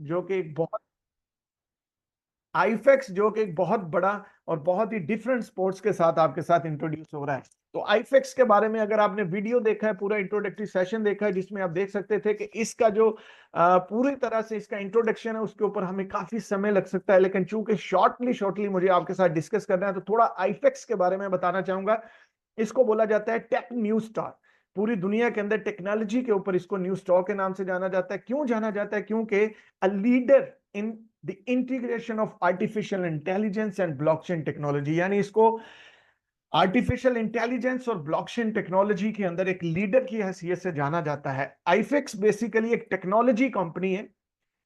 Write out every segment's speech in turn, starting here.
जो कि एक बहुत आईफेक्स जो कि एक बहुत बड़ा और बहुत ही डिफरेंट स्पोर्ट्स के साथ आपके साथ इंट्रोड्यूस हो रहा है। तो आईफेक्स के बारे में अगर आपने वीडियो देखा है, पूरा इंट्रोडक्टरी सेशन देखा है, जिसमें आप देख सकते थे कि इसका जो पूरी तरह से इसका इंट्रोडक्शन है उसके ऊपर हमें काफी समय लग सकता है, लेकिन चूंकि शॉर्टली मुझे आपके साथ डिस्कस करना है तो थोड़ा आईफेक्स के बारे में बताना चाहूंगा। इसको बोला जाता है टेक न्यू स्टार। पूरी दुनिया के अंदर टेक्नोलॉजी के ऊपर इसको न्यू स्टार के नाम से जाना जाता है। क्यों जाना जाता है? क्योंकि a leader in the integration of artificial intelligence and blockchain technology, यानी इसको आर्टिफिशियल इंटेलिजेंस और ब्लॉकचेन टेक्नोलॉजी के अंदर एक लीडर की हैसियत से जाना जाता है। आईफिक्स बेसिकली एक टेक्नोलॉजी कंपनी है।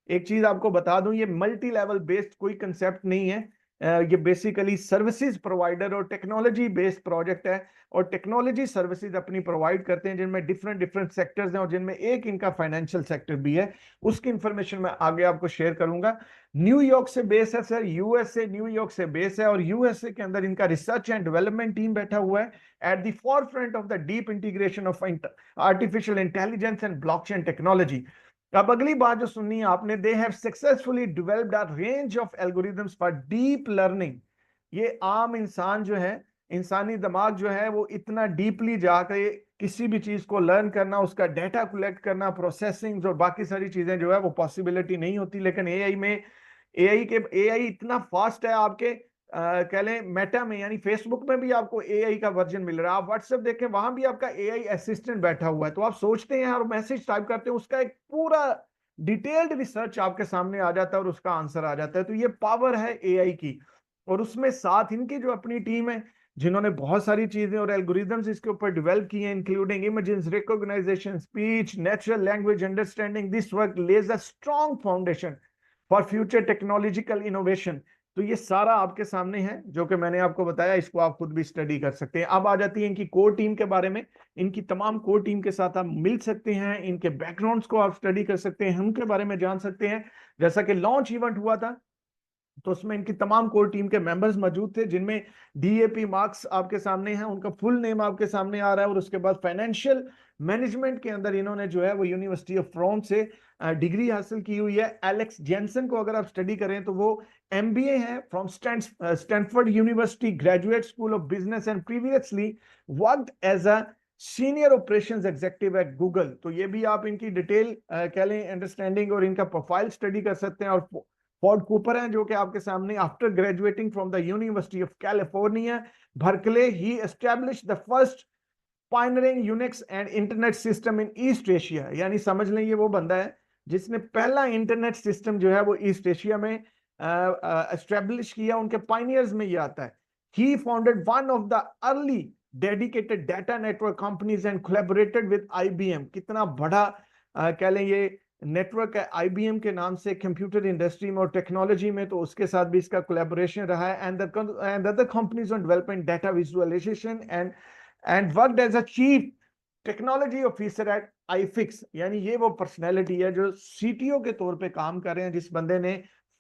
एक चीज आपको बता दूं, ये मल्टी लेवल बेस्ड कोई कंसेप्ट नहीं है। ये बेसिकली सर्विसेज प्रोवाइडर और टेक्नोलॉजी बेस्ड प्रोजेक्ट है, और टेक्नोलॉजी सर्विसेज अपनी प्रोवाइड करते हैं जिनमें डिफरेंट डिफरेंट सेक्टर्स हैं, और जिनमें एक इनका फाइनेंशियल सेक्टर भी है। उसकी इंफॉर्मेशन मैं आगे आपको शेयर करूंगा। न्यूयॉर्क से बेस है सर, यूएसए न्यूयॉर्क से बेस है, और यूएसए के अंदर इनका रिसर्च एंड डेवलपमेंट टीम बैठा हुआ है at the forefront of the deep integration of artificial intelligence and blockchain technology. अब अगली बात जो सुननी है आपने, they have successfully developed a range of algorithms for deep learning. ये आम इंसान जो है, इंसानी दिमाग जो है, वो इतना डीपली जाकर किसी भी चीज को लर्न करना, उसका डाटा कलेक्ट करना, प्रोसेसिंग और बाकी सारी चीजें जो है वो पॉसिबिलिटी नहीं होती। लेकिन एआई में एआई इतना फास्ट है, आपके कह लें मेटा में यानी फेसबुक में भी आपको एआई का वर्जन मिल रहा है। आप व्हाट्सएप देखें, वहां भी आपका एआई असिस्टेंट बैठा हुआ है। तो आप सोचते हैं और मैसेज टाइप करते हैं, उसका एक पूरा डिटेल्ड रिसर्च आपके सामने आ जाता है और उसका आंसर आ जाता है। तो ये पावर है एआई की। और उसमें साथ इनकी जो अपनी टीम है, जिन्होंने बहुत सारी चीजें और एल्गोरिदम्स इसके ऊपर डेवलप किए हैं, including images recognization, speech, natural language understanding. This work lays a strong foundation for future technological innovation. तो ये सारा आपके सामने है जो कि मैंने आपको बताया, इसको आप खुद भी स्टडी कर सकते हैं। अब आ जाती है इनकी कोर टीम के बारे में। इनकी तमाम कोर टीम के साथ आप मिल सकते हैं, इनके बैकग्राउंड्स को आप स्टडी कर सकते हैं, उनके बारे में जान सकते हैं। जैसा कि लॉन्च इवेंट हुआ था तो उसमें इनकी तमाम कोर टीम के मेंबर्स मौजूद थे, जिनमें डीएपी मार्क्स आपके सामने हैं, उनका फुल नेम आपके सामने आ रहा है। और उसके बाद फाइनेंशियल मैनेजमेंट के अंदर इन्होंने जो है वो यूनिवर्सिटी ऑफ रोम से डिग्री हासिल की हुई है। एलेक्स जेंसन को अगर आप स्टडी करें तो वो एमबीए है from Stanford University graduate school of business and previously worked as a senior operations executive at Google. तो ये भी आप इनकी डिटेल कह लें अंडरस्टैंडिंग और इनका प्रोफाइल स्टडी कर सकते हैं। और फॉर्ड कूपर हैं जो कि आपके सामने, after graduating from the university of California Berkeley, he established the first pioneering Unix and internet system in east Asia. यानी समझ लें ये वो बंदा है जिसने पहला इंटरनेट सिस्टम जो है वो ईस्ट एशिया में एस्टैब्लिश किया। उनके पायनियर्स में ये आता है। He founded one of the early dedicated data network companies and collaborated with IBM. कितना बड़ा कह लें ये नेटवर्क है आईबीएम के नाम से कंप्यूटर इंडस्ट्री में और टेक्नोलॉजी में, तो उसके साथ भी इसका कोलैबोरेशन रहा है। And other companies on development data visualization and worked as a chief technology officer at iFix. यानी ये वो पर्सनैलिटी है जो सीटीओ के तौर पे काम कर रहे हैं, जिस बंदे ने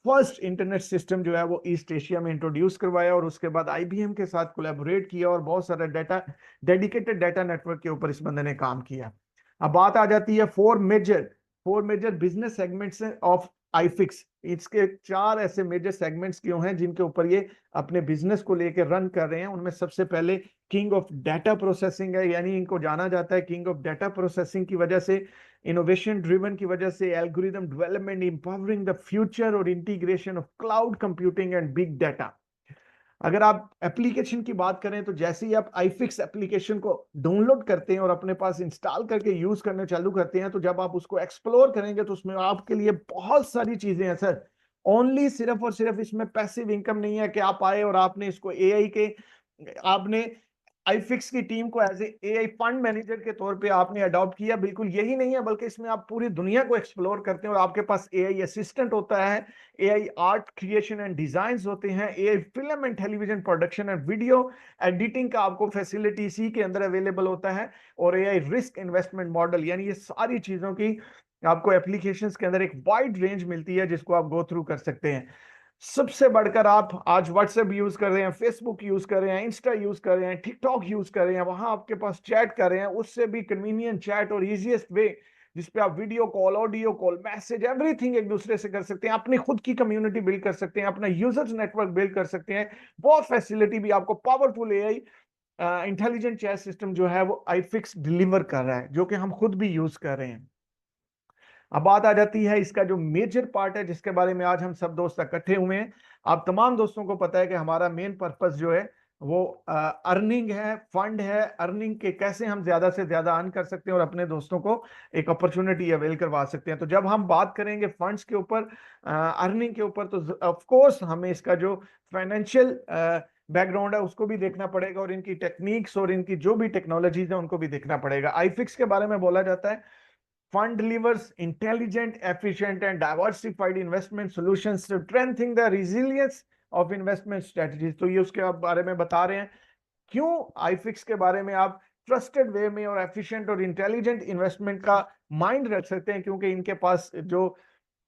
फर्स्ट इंटरनेट सिस्टम जो है वो ईस्ट एशिया में इंट्रोड्यूस करवाया और उसके बाद आईबीएम के साथ कोलैबोरेट किया और बहुत सारा डाटा डेडिकेटेड डाटा नेटवर्क के ऊपर इस बंदे ने काम किया। अब बात आ जाती है four major business segments of iFix. इसके चार ऐसे मेजर सेगमेंट्स क्यों हैं जिनके ऊपर ये अपने बिजनेस को लेकर रन कर रहे हैं। उनमें सबसे पहले किंग ऑफ डाटा प्रोसेसिंग है, यानी इनको जाना जाता है किंग ऑफ डाटा प्रोसेसिंग की वजह से, इनोवेशन ड्रिवन की वजह से, algorithm development, empowering the future और integration of cloud computing and big data. अगर आप एप्लीकेशन की बात करें तो जैसे ही आप आईफिक्स एप्लीकेशन को डाउनलोड करते हैं और अपने पास इंस्टॉल करके यूज करने चालू करते हैं, तो जब आप उसको एक्सप्लोर करेंगे तो उसमें आपके लिए बहुत सारी चीजें हैं सर। ओनली सिर्फ और सिर्फ इसमें पैसिव इनकम नहीं है कि आप आए और आपने इसको एआई के, आपने आईफिक्स की टीम को एज एआई फंड मैनेजर के तौर पे आपने अडॉप्ट किया। बिल्कुल यही नहीं है, बल्कि इसमें आप पूरी दुनिया को एक्सप्लोर करते हैं और आपके पास एआई असिस्टेंट होता है, AI art creation and design होते हैं, AI film and television production and video editing का आपको फैसिलिटी इसी के अंदर अवेलेबल होता है, और एआई रिस्क इन्वेस्टमेंट मॉडल। यानी ये सारी चीजों की आपको एप्लीकेशंस के अंदर एक वाइड रेंज मिलती है जिसको आप गो थ्रू कर सकते हैं। सबसे बढ़कर आप आज व्हाट्सएप यूज कर रहे हैं, फेसबुक यूज कर रहे हैं, इंस्टा यूज कर रहे हैं, टिकटॉक यूज कर रहे हैं, वहां आपके पास चैट कर रहे हैं, उससे भी कन्वीनियंट चैट और इजीएस्ट वे जिसपे आप video call, audio call, message, everything एक दूसरे से कर सकते हैं, अपनी खुद की कम्युनिटी बिल्ड कर सकते हैं, अपना यूजर्स नेटवर्क बिल्ड कर सकते हैं। वो फैसिलिटी भी आपको powerful AI intelligent chat system जो है वो iFix डिलीवर कर रहा है, जो कि हम खुद भी यूज कर रहे हैं। अब बात आ जाती है इसका जो मेजर पार्ट है, जिसके बारे में आज हम सब दोस्त इकट्ठे हुए हैं। आप तमाम दोस्तों को पता है कि हमारा मेन पर्पस जो है वो अर्निंग है, फंड है। अर्निंग के कैसे हम ज्यादा से ज्यादा अर्न कर सकते हैं और अपने दोस्तों को एक अपॉर्चुनिटी अवेल करवा सकते हैं। तो जब हम बात करेंगे फंड्स के ऊपर, अर्निंग के ऊपर, तो ऑफ कोर्स हमें इसका जो फाइनेंशियल बैकग्राउंड है उसको भी देखना पड़ेगा, और इनकी टेक्निक्स और इनकी जो भी टेक्नोलॉजीज है उनको भी देखना पड़ेगा। iFix के बारे में बोला जाता है, fund delivers intelligent, efficient, and diversified investment solutions to strengthen the resilience of investment strategies। तो ये उसके बारे में बता रहे हैं क्यों iFix के बारे में आप ट्रस्टेड वे में और एफिशिएंट और इंटेलिजेंट इन्वेस्टमेंट का माइंड रख सकते हैं, क्योंकि इनके पास जो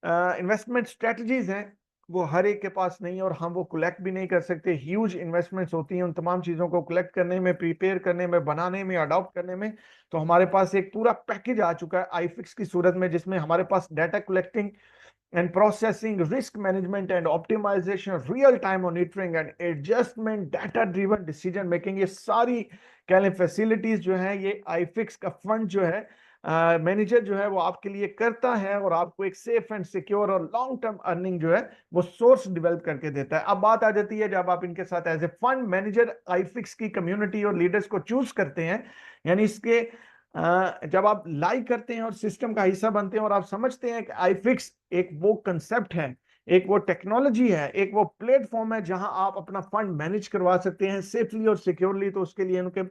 इन्वेस्टमेंट स्ट्रेटजीज हैं वो हर एक के पास नहीं है, और हम वो कलेक्ट भी नहीं कर सकते। ह्यूज इन्वेस्टमेंट्स होती हैं, उन तमाम चीजों को कलेक्ट करने में, प्रिपेयर करने में, बनाने में, अडॉप्ट करने में। तो हमारे पास एक पूरा पैकेज आ चुका है iFix की सूरत में, जिसमें हमारे पास data collecting and processing, risk management and optimization, real time monitoring and adjustment, data driven decision making, ये सारी कह लें फैसिलिटीज जो है ये iFix का फंड जो है मैनेजर जो है वो आपके लिए करता है, और आपको एक सेफ एंड सिक्योर और लॉन्ग टर्म अर्निंग जो है वो सोर्स डेवलप करके देता है। अब बात आ जाती है, जब आप इनके साथ as a fund manager iFix की कम्युनिटी और लीडर्स को चूज करते हैं, यानी इसके जब आप लाइक करते हैं और सिस्टम का हिस्सा बनते हैं और आप समझते हैं कि iFix एक वो कंसेप्ट है, एक वो टेक्नोलॉजी है, एक वो प्लेटफॉर्म है जहां आप अपना फंड मैनेज करवा सकते हैं सेफली और सिक्योरली, तो उसके लिए उनके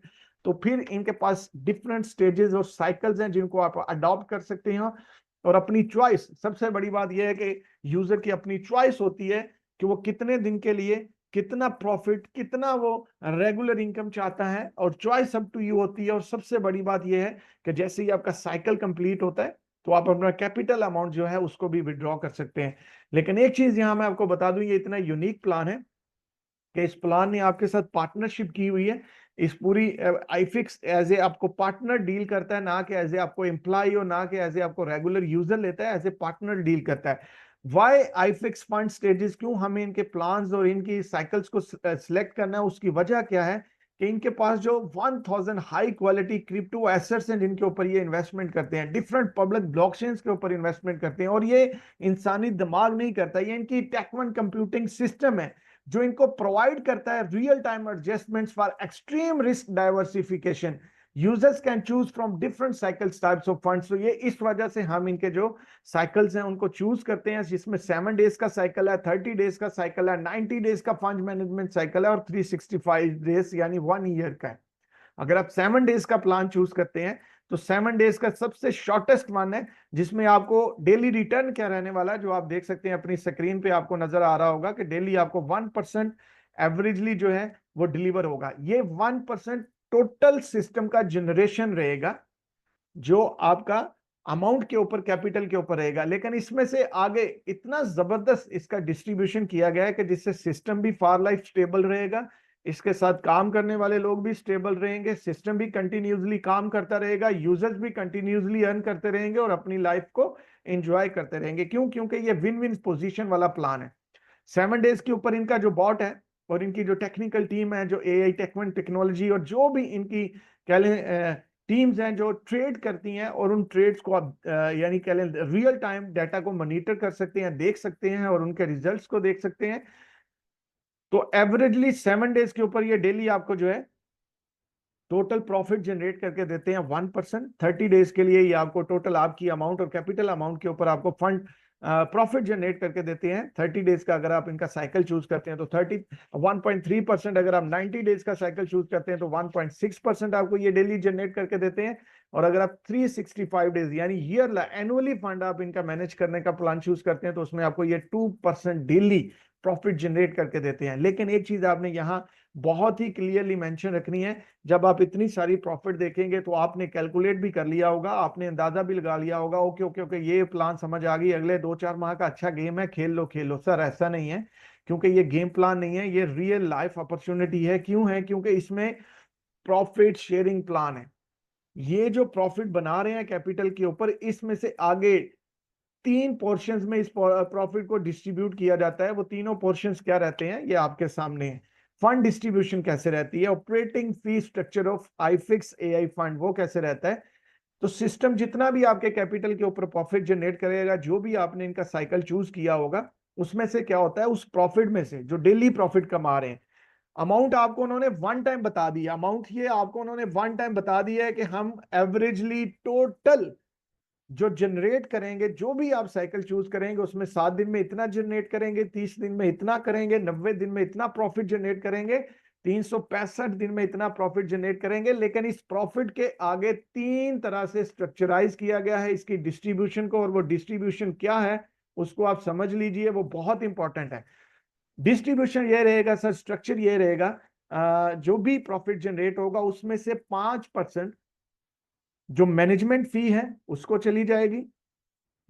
तो फिर इनके पास डिफरेंट स्टेजेस और साइकिल्स हैं जिनको आप अडॉप्ट कर सकते हैं, और अपनी चॉइस। सबसे बड़ी बात यह है कि यूजर की अपनी चॉइस होती है कि वो कितने दिन के लिए कितना प्रॉफिट, कितना वो रेगुलर इनकम चाहता है, और चॉइस अप टू यू होती है। और सबसे बड़ी बात यह है कि जैसे ही आपका साइकिल कंप्लीट होता है तो आप अपना कैपिटल अमाउंट जो है उसको भी विड्रॉ कर सकते हैं। लेकिन एक चीज यहां मैं आपको बता दूं, ये इतना यूनिक प्लान है कि इस प्लान ने आपके साथ पार्टनरशिप की हुई है। इस पूरी iFix एज ए आपको पार्टनर डील करता है, ना कि एज ए आपको एम्प्लॉय और ना कि एज ए आपको रेगुलर यूजर लेता है, एज ए पार्टनर डील करता है। वाई iFix फंड स्टेजेस, क्यों हमें इनके प्लान्स और इनकी साइकिल्स को सिलेक्ट करना है, उसकी वजह क्या है कि इनके पास जो 1000 हाई क्वालिटी क्रिप्टो एसेट्स हैं जिनके ऊपर ये इन्वेस्टमेंट करते हैं, डिफरेंट पब्लिक ब्लॉकचेन्स के ऊपर इन्वेस्टमेंट करते हैं, और ये इंसानी दिमाग नहीं करता, ये इनकी टेक-1 कंप्यूटिंग सिस्टम है जो इनको प्रोवाइड करता है real time adjustments for extreme risk diversification. Users can choose from different cycles types of funds. तो ये इस वजह से हम इनके जो साइकिल्स हैं उनको चूज करते हैं, जिसमें 7 डेज का साइकिल है, 30 डेज का साइकिल है, 90 डेज का फंड मैनेजमेंट साइकिल है, और 365 डेज यानी 1 ईयर का है। अगर आप 7 डेज का प्लान चूज करते हैं तो 7 डेज का सबसे शॉर्टेस्ट वन है, जिसमें आपको डेली रिटर्न क्या रहने वाला है, जो आप देख सकते हैं अपनी स्क्रीन पे आपको नजर आ रहा होगा कि डेली आपको 1% एवरेजली जो है वो डिलीवर होगा। ये 1% टोटल सिस्टम का जनरेशन रहेगा, जो आपका अमाउंट के ऊपर, कैपिटल के ऊपर रहेगा। लेकिन इसमें से आगे इतना जबरदस्त इसका डिस्ट्रीब्यूशन किया गया है कि जिससे सिस्टम भी फॉर लाइफ स्टेबल रहेगा, इसके साथ काम करने वाले लोग भी स्टेबल रहेंगे, सिस्टम भी कंटिन्यूसली काम करता रहेगा, यूजर्स भी कंटिन्यूसली अर्न करते रहेंगे और अपनी लाइफ को एंजॉय करते रहेंगे। क्यों? क्योंकि ये विन विन पोजीशन वाला प्लान है। 7 डेज के ऊपर इनका जो बॉट है और इनकी जो टेक्निकल टीम है, जो एआई टेक-1 टेक्नोलॉजी और जो भी इनकी कह लें टीम्स हैं जो ट्रेड करती हैं, और उन ट्रेड्स को आप यानी कह लें रियल टाइम डाटा को मॉनिटर कर सकते हैं, देख सकते हैं, और उनके रिजल्ट्स को देख सकते हैं। तो एवरेजली 7 डेज के ऊपर ये डेली आपको जो है टोटल प्रॉफिट जनरेट करके देते हैं 1%। 30 डेज के लिए ये आपको टोटल आपकी अमाउंट और कैपिटल अमाउंट के ऊपर आपको फंड प्रॉफिट जनरेट करके देते हैं। 30 डेज का अगर आप इनका साइकिल चूज करते हैं तो 1.3%, अगर आप 90 डेज का साइकिल चूज करते हैं तो 1.6% आपको ये डेली जनरेट करके देते हैं। और अगर आप 365 डेज यानी ईयर एनुअली फंड आप इनका मैनेज करने का प्लान चूज करते हैं तो उसमें आपको ये 2% डेली प्रॉफिट जनरेट करके देते हैं। लेकिन एक चीज आपने यहाँ बहुत ही क्लियरली मेंशन रखनी है, जब आप इतनी सारी प्रॉफिट देखेंगे तो आपने कैलकुलेट भी कर लिया होगा, आपने अंदाजा भी लगा लिया होगा, ओके ओके ओके ये प्लान समझ आ गई, अगले 2-4 माह का अच्छा गेम है, खेल लो खेल लो। सर ऐसा नहीं है, क्योंकि ये गेम प्लान नहीं है, ये रियल लाइफ अपॉर्चुनिटी है। क्यों है? क्योंकि इसमें प्रॉफिट शेयरिंग प्लान है। ये जो प्रॉफिट बना रहे हैं कैपिटल के ऊपर, इसमें से आगे 3 पोर्शंस में इस प्रॉफिट को डिस्ट्रीब्यूट किया जाता है। वो तीनों पोर्शंस क्या रहते हैं, ये आपके सामने है। फंड डिस्ट्रीब्यूशन कैसे रहती है, operating fee structure of iFix AI fund वो कैसे रहता है। तो सिस्टम जितना भी आपके कैपिटल के ऊपर प्रॉफिट जनरेट करेगा, जो भी आपने इनका साइकिल चूज किया होगा, उसमें से क्या होता है, उस प्रॉफिट में से जो डेली प्रॉफिट कमा रहे हैं, अमाउंट आपको उन्होंने वन टाइम बता दिया। अमाउंट ये आपको उन्होंने वन टाइम बता दिया है कि हम एवरेजली टोटल जो जनरेट करेंगे, जो भी आप साइकिल चूज करेंगे, उसमें 7 दिन में इतना जनरेट करेंगे, 30 दिन में इतना करेंगे, 90 दिन में इतना प्रॉफिट जनरेट करेंगे, 365 दिन में इतना प्रॉफिट जनरेट करेंगे। लेकिन इस प्रॉफिट के आगे 3 तरह से स्ट्रक्चराइज किया गया है इसकी डिस्ट्रीब्यूशन को, और वो डिस्ट्रीब्यूशन क्या है उसको आप समझ लीजिए, वो बहुत इंपॉर्टेंट है। डिस्ट्रीब्यूशन ये रहेगा सर, स्ट्रक्चर ये रहेगा, जो भी प्रॉफिट जनरेट होगा उसमें से 5% जो मैनेजमेंट फी है उसको चली जाएगी,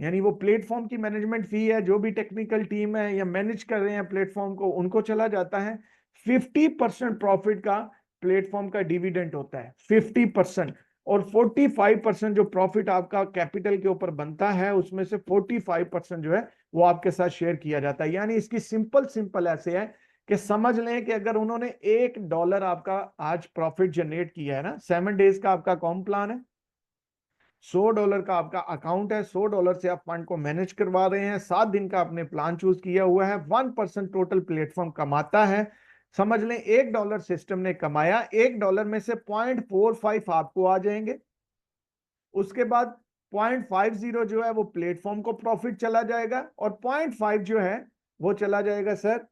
यानी वो प्लेटफॉर्म की मैनेजमेंट फी है, जो भी टेक्निकल टीम है या मैनेज कर रहे हैं प्लेटफॉर्म को, उनको चला जाता है। 50% प्रॉफिट का प्लेटफॉर्म का डिविडेंड होता है, 50%। और 45% जो प्रॉफिट आपका कैपिटल के ऊपर बनता है, उसमें से 45% जो है वो आपके साथ शेयर किया जाता है। यानी इसकी सिंपल ऐसे है कि समझ लें कि अगर उन्होंने $1 आपका आज प्रॉफिट जनरेट किया है ना, 7 डेज का आपका कॉम प्लान है, $100 का आपका अकाउंट है, $100 से आप फंड को मैनेज करवा रहे हैं, 7 दिन का आपने प्लान चूज किया हुआ है, 1% टोटल प्लेटफॉर्म कमाता है। समझ लें $1 सिस्टम ने कमाया, $1 में से 0.45 आपको आ जाएंगे। उसके बाद 0.50 जो है वो प्लेटफॉर्म को प्रॉफिट चला जाएगा, और 0.5 जो है वो चला जाएगा सर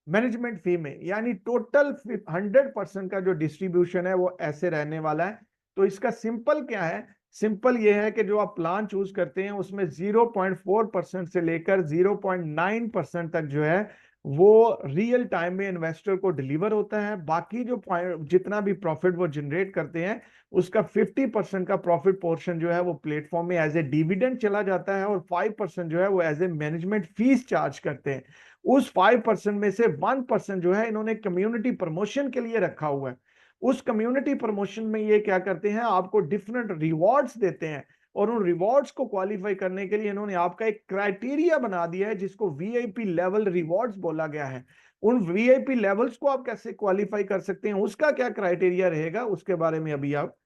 मैनेजमेंट फी में। यानी टोटल 100% का जो डिस्ट्रीब्यूशन है वो ऐसे रहने वाला है। तो इसका सिंपल क्या है, सिंपल ये है कि जो आप प्लान चूज करते हैं उसमें 0.4% से लेकर 0.9% तक जो है वो रियल टाइम में इन्वेस्टर को डिलीवर होता है। बाकी जो जितना भी प्रॉफिट वो जनरेट करते हैं, उसका 50% का प्रॉफिट पोर्शन जो है वो प्लेटफॉर्म में एज ए डिविडेंड चला जाता है, और 5% जो है वो as a management fees charge करते हैं। उस 5% में से 1% जो है इन्होंने कम्युनिटी प्रमोशन के लिए रखा हुआ है। उस कम्युनिटी प्रमोशन में ये क्या करते हैं, आपको डिफरेंट रिवॉर्ड्स देते हैं, और उन रिवॉर्ड्स को क्वालिफाई करने के लिए इन्होंने आपका एक क्राइटेरिया बना दिया है, जिसको वीआईपी लेवल रिवॉर्ड्स बोला गया है। उन वीआईपी लेवल्स को आप कैसे क्वालिफाई कर सकते हैं, उसका क्या क्राइटेरिया रहेगा, उसके बारे में अभी आप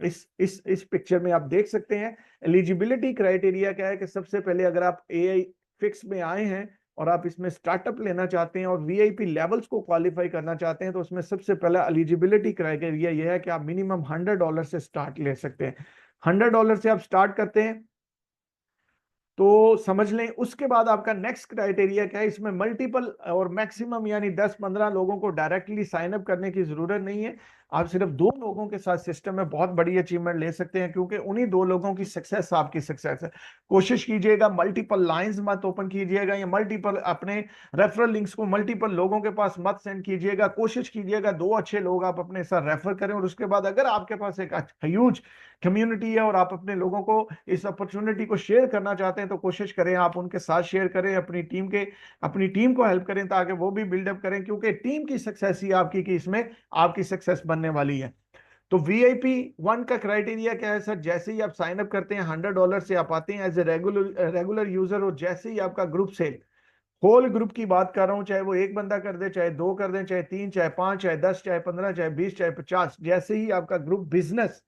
इस पिक्चर में आप देख सकते हैं। एलिजिबिलिटी क्राइटेरिया क्या है कि सबसे पहले अगर आप एआई फिक्स में आए हैं और आप इसमें स्टार्टअप लेना चाहते हैं और वीआईपी लेवल्स को क्वालिफाई करना चाहते हैं, तो उसमें सबसे पहला एलिजिबिलिटी क्राइटेरिया यह है कि आप मिनिमम $100 से स्टार्ट ले सकते हैं। $100 से आप स्टार्ट करते हैं तो समझ लें। उसके बाद आपका नेक्स्ट क्राइटेरिया क्या है, इसमें मल्टीपल और मैक्सिमम यानी 10-15 लोगों को डायरेक्टली साइन अप करने की जरूरत नहीं है। आप सिर्फ 2 लोगों के साथ सिस्टम में बहुत बड़ी अचीवमेंट ले सकते हैं, क्योंकि उन्हीं 2 लोगों की सक्सेस आपकी सक्सेस है। कोशिश कीजिएगा मल्टीपल लाइंस मत ओपन कीजिएगा, या मल्टीपल अपने रेफरल लिंक्स को मल्टीपल लोगों के पास मत सेंड कीजिएगा। कोशिश कीजिएगा 2 अच्छे लोग आप अपने साथ रेफर करें, और उसके बाद अगर आपके पास एक ह्यूज कम्युनिटी है और आप अपने लोगों को इस अपॉर्चुनिटी को शेयर करना चाहते हैं, तो कोशिश करें आप उनके साथ शेयर करें, अपनी टीम को हेल्प करें ताकि वो भी बिल्डअप करें, क्योंकि टीम की सक्सेस ही आपकी की इसमें आपकी सक्सेस बनने वाली है। तो वीआईपी 1 का क्राइटेरिया क्या है सर, जैसे ही आप साइन अप करते हैं $100 से आप आते हैं एज ए रेगुलर यूजर, और जैसे ही आपका ग्रुप सेल, होल ग्रुप की बात कर रहा हूं, चाहे वो एक बंदा कर दे, चाहे 2 कर दे, चाहे 3, चाहे 5, चाहे 10, चाहे 15, चाहे 20, चाहे 50, जैसे ही आपका ग्रुप बिजनेस,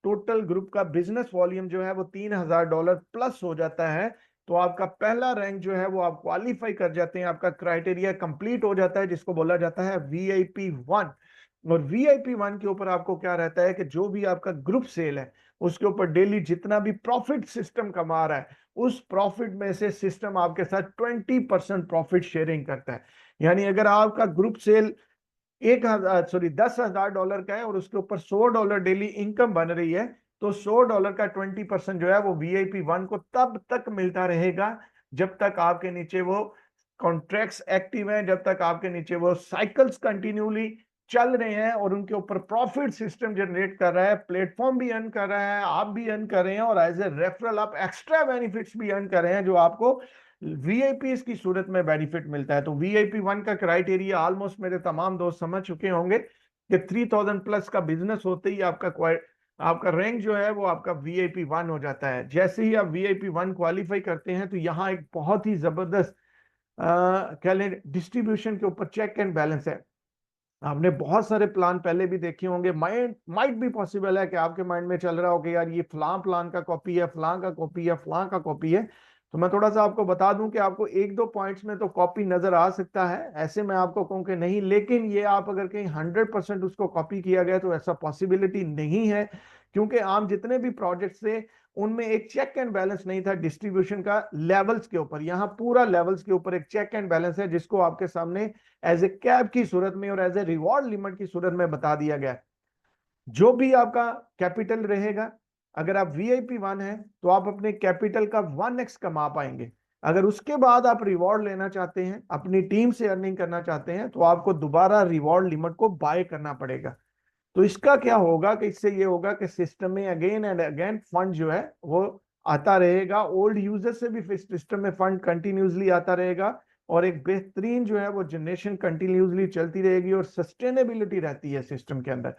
टोटल ग्रुप का बिजनेस वॉल्यूम जो है वो $3000 प्लस हो जाता है, तो आपका पहला रैंक जो है वो आप क्वालिफाई कर जाते हैं, आपका क्राइटेरिया कंप्लीट हो जाता है, जिसको बोला जाता है वीआईपी 1। और वीआईपी 1 के ऊपर आपको क्या रहता है कि जो भी आपका ग्रुप सेल है उसके ऊपर डेली जितना भी प्रॉफिट सिस्टम कमा रहा है, उस प्रॉफिट में से सिस्टम आपके साथ 20% प्रॉफिट शेयरिंग करता है। यानी अगर आपका ग्रुप सेल $10,000 का है और उसके ऊपर $100 डेली इनकम बन रही है, तो $100 का 20% जो है वो वीआईपी 1 को तब तक मिलता रहेगा जब तक आपके नीचे वो कॉन्ट्रैक्ट्स एक्टिव हैं, जब तक आपके नीचे वो साइकिल्स कंटिन्यूली चल रहे हैं और उनके ऊपर प्रॉफिट सिस्टम जनरेट कर रहा है, प्लेटफॉर्म भी अर्न कर रहा है, आप भी अर्न कर रहे हैं, और एज ए रेफरल आप एक्स्ट्रा बेनिफिट्स भी अर्न कर रहे हैं जो आपको वीआईपी की सूरत में बेनिफिट मिलता है। तो वीआईपी 1 का क्राइटेरिया ऑलमोस्ट मेरे तमाम दोस्त समझ चुके होंगे कि 3000 प्लस का बिजनेस होते ही आपका आपका रैंक जो है वो आपका VIP 1 हो जाता है। जैसे ही आप VIP 1 क्वालिफाई करते हैं तो यहाँ एक बहुत ही जबरदस्त कह लें डिस्ट्रीब्यूशन के ऊपर चेक एंड बैलेंस है। आपने बहुत सारे प्लान पहले भी देखे होंगे, माइट भी पॉसिबल है कि आपके माइंड में चल रहा हो कि यार ये फलां प्लान का कॉपी है, फलां का कॉपी है, फलां का कॉपी है। तो मैं थोड़ा सा आपको बता दूं कि आपको एक दो पॉइंट्स में तो कॉपी नजर आ सकता है, ऐसे मैं आपको कहूं कि नहीं, लेकिन ये आप अगर कहीं 100% उसको कॉपी किया गया तो ऐसा पॉसिबिलिटी नहीं है, क्योंकि आम जितने भी प्रोजेक्ट्स थे उनमें एक चेक एंड बैलेंस नहीं था डिस्ट्रीब्यूशन का लेवल्स के ऊपर। यहाँ पूरा लेवल्स के ऊपर एक चेक एंड बैलेंस है, जिसको आपके सामने एज ए कैप की सूरत में और एज ए रिवॉर्ड लिमिट की सूरत में बता दिया गया। जो भी आपका कैपिटल रहेगा, अगर आप VIP 1 है तो आप अपने कैपिटल का 1x कमा पाएंगे। अगर उसके बाद आप रिवॉर्ड लेना चाहते हैं, अपनी टीम से अर्निंग करना चाहते हैं, तो आपको दोबारा रिवॉर्ड लिमिट को बाय करना पड़ेगा। तो इसका क्या होगा कि इससे ये होगा कि सिस्टम में अगेन एंड अगेन फंड जो है वो आता रहेगा, ओल्ड यूजर से भी सिस्टम में फंड कंटिन्यूसली आता रहेगा, और एक बेहतरीन जो है वो जनरेशन कंटिन्यूसली चलती रहेगी और सस्टेनेबिलिटी रहती है सिस्टम के अंदर।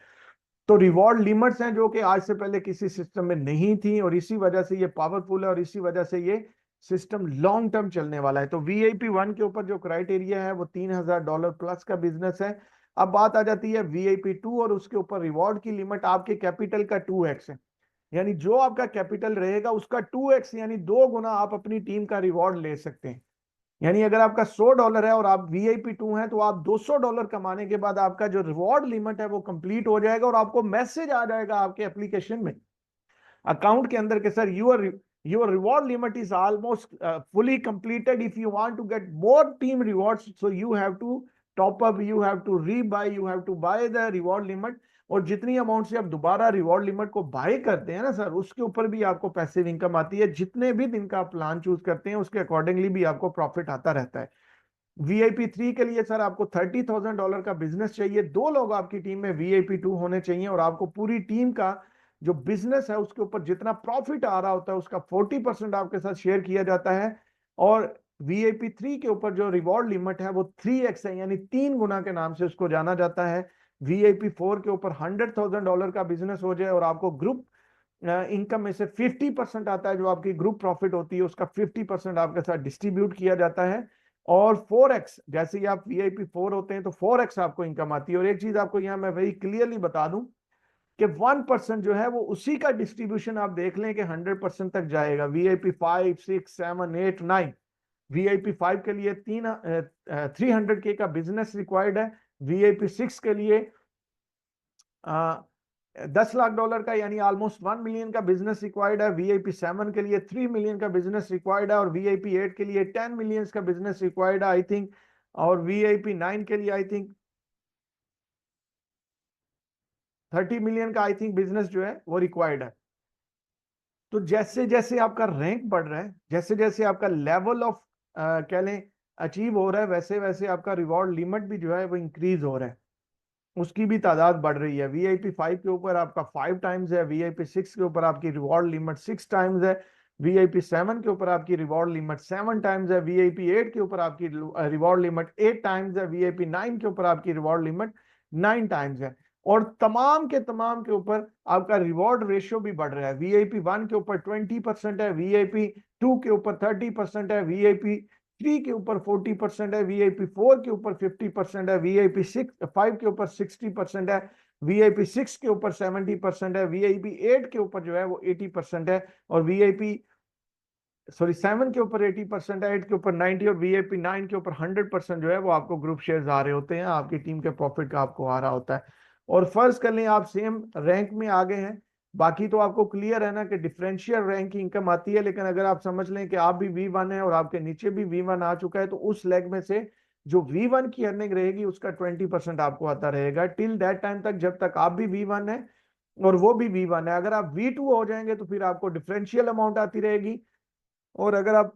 तो रिवॉर्ड लिमिट्स हैं जो कि आज से पहले किसी सिस्टम में नहीं थी, और इसी वजह से ये पावरफुल है और इसी वजह से ये सिस्टम लॉन्ग टर्म चलने वाला है। तो VIP 1 के ऊपर जो क्राइटेरिया है वो $3,000 प्लस का बिजनेस है। अब बात आ जाती है VIP 2 और उसके ऊपर रिवॉर्ड की लिमिट आपके कैपिटल का 2x है। यानी जो आपका कैपिटल रहेगा उसका 2x यानी 2 गुना आप अपनी टीम का रिवॉर्ड ले सकते हैं। यानी अगर आपका $100 है और आप VIP 2 हैं तो आप $200 कमाने के बाद आपका जो रिवॉर्ड लिमिट है वो कंप्लीट हो जाएगा, और आपको मैसेज आ जाएगा आपके एप्लीकेशन में, अकाउंट के अंदर के sir your reward limit is almost fully completed, if you want to get more team rewards so you have to top up, you have to rebuy, you have to buy the reward limit. और जितनी amount से आप दोबारा reward limit को bye करते हैं ना sir, उसके ऊपर भी आपको पैसिव इनकम आती है। जितने भी दिन का आप प्लान चूज करते हैं उसके अकॉर्डिंगली भी आपको प्रॉफिट आता रहता है। VIP 3 के लिए सर आपको $30,000 का बिजनेस चाहिए, 2 लोग आपकी टीम में VIP 2 होने चाहिए, और आपको पूरी टीम का जो बिजनेस है उसके ऊपर जितना प्रॉफिट आ रहा होता है उसका 40% आपके साथ शेयर किया जाता है। और VIP 3 के ऊपर जो रिवॉर्ड लिमिट है वो 3x है, यानी 3 गुना के नाम से उसको जाना जाता है। VIP 4 के ऊपर $100,000 का बिजनेस हो जाए और आपको ग्रुप इनकम में से 50% आता है, जो आपकी ग्रुप प्रॉफिट होती है उसका 50% आपके साथ डिस्ट्रीब्यूट किया जाता है। और 4x, जैसे ही आप VIP 4 होते हैं तो 4x आपको इनकम आती है। और एक चीज आपको यहाँ मैं वेरी क्लियरली बता दूं कि 1% जो है वो उसी का डिस्ट्रीब्यूशन आप देख लें कि 100% तक जाएगा। VIP 5, 6, 7, 8, 9, VIP 5 के लिए 300K का बिजनेस रिक्वायर्ड है। VIP 6 के लिए $10 लाख का यानी ऑलमोस्ट 1 मिलियन का बिजनेस रिक्वायर्ड है। VIP 7 के लिए 3 मिलियन का बिजनेस रिक्वायर्ड है, और VIP 8 के लिए 10 मिलियन का बिजनेस रिक्वायर्ड है आई थिंक, और VIP 9 के लिए आई थिंक 30 मिलियन का आई थिंक बिजनेस जो है वो रिक्वायर्ड है। तो जैसे जैसे आपका रैंक बढ़ रहा है, जैसे जैसे आपका लेवल ऑफ कह लें अचीव हो रहा है, वैसे वैसे आपका रिवॉर्ड लिमिट भी जो है वो इंक्रीज हो रहा है, उसकी भी तादाद बढ़ रही है। VIP 5 के ऊपर आपका 5 टाइम्स है, VIP 6 के ऊपर आपकी रिवॉर्ड लिमिट 6 टाइम्स है, VIP 7 के ऊपर आपकी रिवॉर्ड लिमिट 7 टाइम्स है, VIP 8 के ऊपर आपकी रिवॉर्ड लिमिट 8 टाइम्स है, VIP 9 के ऊपर आपकी रिवॉर्ड लिमिट 9 टाइम्स है। और तमाम के ऊपर आपका रिवॉर्ड रेशियो भी बढ़ रहा है। VIP 1 के ऊपर 20% है, VIP 2 के ऊपर 30% है, VIP 3 के ऊपर 40% है, VIP 4 के ऊपर 50% है, VIP 5 के ऊपर 60% है, VIP 6 के ऊपर 70% है, VIP 8 के ऊपर जो है वो 80% है, और VIP 7 के ऊपर 80% है, 8 के ऊपर 90, और VIP 9 के ऊपर 100% जो है वो आपको ग्रुप शेयर्स आ रहे होते हैं, आपकी टीम के प्रॉफिट का आपको आ रहा होता है। और फर्ज कर लें आप सेम रैंक में आ गए हैं, बाकी तो आपको क्लियर है ना कि डिफरेंशियल रैंक की इनकम आती है, लेकिन अगर आप समझ लें कि आप भी V1 है और आपके नीचे भी V1 आ चुका है, तो उस लेग में से जो V1 की अर्निंग रहेगी उसका 20% आपको आता रहेगा टिल दैट टाइम तक, जब तक आप भी V1 है और वो भी V1 है। अगर आप V2 हो जाएंगे तो फिर आपको डिफरेंशियल अमाउंट आती रहेगी, और अगर आप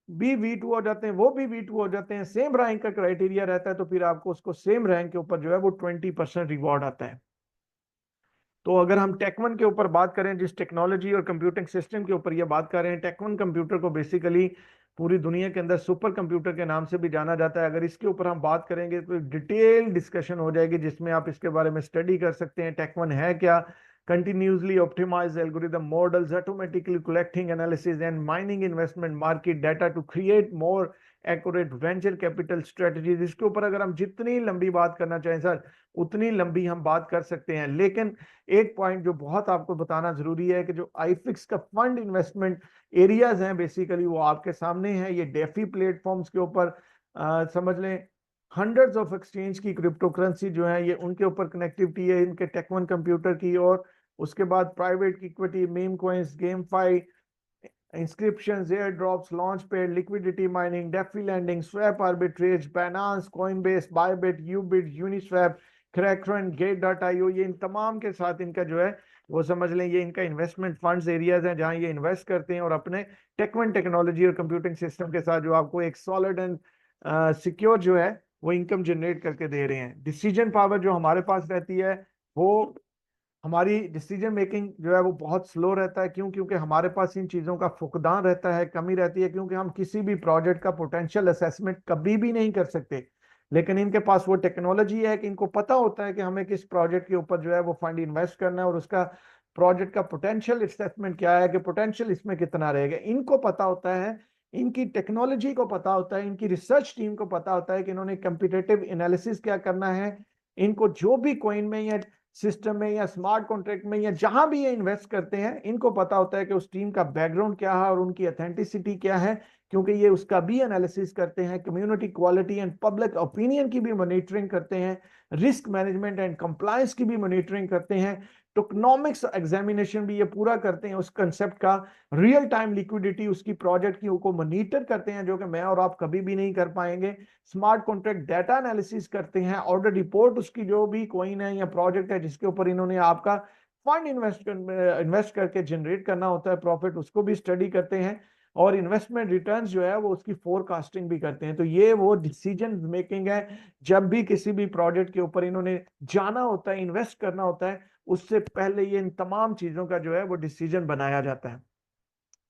भी V2 हो जाते हैं, वो भी V2 हो जाते हैं, सेम रैंक का क्राइटेरिया रहता है, तो फिर आपको उसको सेम रैंक के ऊपर जो है वो 20% रिवॉर्ड आता है। तो अगर हम टेक1 के ऊपर बात करें, जिस टेक्नोलॉजी और कंप्यूटिंग सिस्टम के ऊपर ये बात कर रहे हैं, टेक1 कंप्यूटर को बेसिकली पूरी दुनिया के अंदर सुपर कंप्यूटर के नाम से भी जाना जाता है। अगर इसके ऊपर हम बात करेंगे तो डिटेल डिस्कशन हो जाएगी, जिसमें आप इसके बारे में स्टडी कर सकते हैं, टेक1 है क्या, continuously optimize algorithm models, automatically collecting analysis and mining investment market data to create more accurate venture capital strategies। इसके ऊपर अगर हम जितनी लंबी बात करना चाहें सर, उतनी लंबी हम बात कर सकते हैं। लेकिन एक पॉइंट जो बहुत आपको बताना जरूरी है कि जो आईफिक्स का फंड इन्वेस्टमेंट एरियाज हैं बेसिकली वो आपके सामने हैं। ये डेफी प्लेटफॉर्म्स के ऊपर समझ लें हंड्रेड्स ऑफ एक्सचेंज की क्रिप्टो करेंसी जो है ये उनके ऊपर कनेक्टिविटी है, इनके टेक1 कंप्यूटर की। और उसके बाद private equity, meme coins, GameFi, inscriptions, air drops, launch pad, liquidity mining, DeFi landing, swap arbitrage, Binance, Coinbase, Bybit, Ubit, Uniswap, Kraken, गेट.io, ये इन तमाम के साथ इनका जो है वो समझ लें ये इनका इन्वेस्टमेंट फंड्स एरियाज हैं जहां ये इन्वेस्ट करते हैं और अपने टेक1 टेक्नोलॉजी और कंप्यूटिंग सिस्टम के साथ जो आपको एक सॉलिड एंड सिक्योर जो है वो इनकम जनरेट करके दे रहे हैं। डिसीजन पावर जो हमारे पास रहती है वो हमारी डिसीजन मेकिंग जो है वो बहुत स्लो रहता है। क्यों? क्योंकि हमारे पास इन चीजों का फुकदान रहता है, कमी रहती है, क्योंकि हम किसी भी प्रोजेक्ट का पोटेंशियल असेसमेंट कभी भी नहीं कर सकते। लेकिन इनके पास वो टेक्नोलॉजी है कि इनको पता होता है कि हमें किस प्रोजेक्ट के ऊपर जो है वो फंड इन्वेस्ट करना है और उसका प्रोजेक्ट का पोटेंशियल असेसमेंट क्या है कि पोटेंशियल इसमें कितना रहेगा। इनको पता होता है, इनकी टेक्नोलॉजी को पता होता है, इनकी रिसर्च टीम को पता होता है कि इन्होंने कंपिटेटिव एनालिसिस क्या करना है। इनको जो भी कॉइन में या सिस्टम में या स्मार्ट कॉन्ट्रैक्ट में या जहां भी ये इन्वेस्ट करते हैं, इनको पता होता है कि उस टीम का बैकग्राउंड क्या है और उनकी ऑथेंटिसिटी क्या है, क्योंकि ये उसका भी एनालिसिस करते हैं, community quality and public opinion की भी मॉनिटरिंग करते हैं, रिस्क मैनेजमेंट एंड कंप्लायंस की भी मॉनिटरिंग करते हैं, टोकनॉमिक्स एग्जामिनेशन भी ये पूरा करते हैं उस कंसेप्ट का, रियल टाइम लिक्विडिटी उसकी प्रोजेक्ट की को मॉनिटर करते हैं जो कि मैं और आप कभी भी नहीं कर पाएंगे, स्मार्ट कॉन्ट्रैक्ट डाटा एनालिसिस करते हैं, ऑर्डर रिपोर्ट उसकी जो भी कॉइन है या प्रोजेक्ट है जिसके ऊपर इन्होंने आपका फंड इन्वेस्ट करके जनरेट करना होता है प्रॉफिट, उसको भी स्टडी करते हैं और इन्वेस्टमेंट रिटर्न्स जो है वो उसकी फोरकास्टिंग भी करते हैं। तो ये वो डिसीजन मेकिंग है जब भी किसी भी प्रोजेक्ट के ऊपर इन्होंने जाना होता है, इन्वेस्ट करना होता है, उससे पहले ये इन तमाम चीजों का जो है वो डिसीजन बनाया जाता है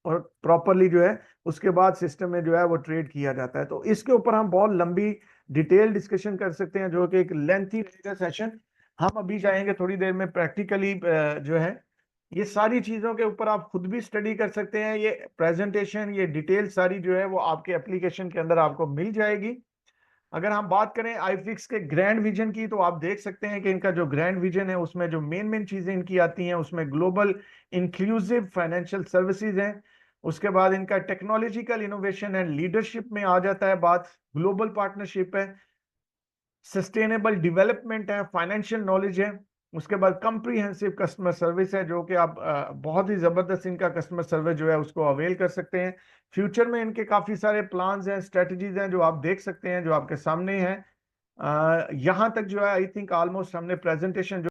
और प्रॉपरली जो है उसके बाद सिस्टम में जो है वो ट्रेड किया जाता है। तो इसके ऊपर हम बहुत लंबी डिटेल डिस्कशन कर सकते हैं जो कि एक लेंथी रहेगा सेशन। हम अभी जाएंगे थोड़ी देर में प्रैक्टिकली जो है ये सारी चीजों के ऊपर आप खुद भी स्टडी कर सकते हैं। ये प्रेजेंटेशन, ये डिटेल सारी जो है वो आपके एप्लीकेशन के अंदर आपको मिल जाएगी। अगर हम बात करें आईफिक्स के ग्रैंड विजन की तो आप देख सकते हैं कि इनका जो ग्रैंड विजन है उसमें जो मेन मेन चीजें इनकी आती हैं उसमें ग्लोबल इंक्लूसिव फाइनेंशियल सर्विसेज हैं, उसके बाद इनका टेक्नोलॉजिकल इनोवेशन एंड लीडरशिप में आ जाता है बात, ग्लोबल पार्टनरशिप है, सस्टेनेबल डेवलपमेंट है, फाइनेंशियल नॉलेज है, उसके बाद कंप्रीहेंसिव कस्टमर सर्विस है जो कि आप बहुत ही जबरदस्त इनका कस्टमर सर्विस जो है उसको अवेल कर सकते हैं। फ्यूचर में इनके काफी सारे प्लान्स हैं, स्ट्रेटजीज हैं जो आप देख सकते हैं जो आपके सामने हैं। यहां तक जो है आई थिंक ऑलमोस्ट हमने प्रेजेंटेशन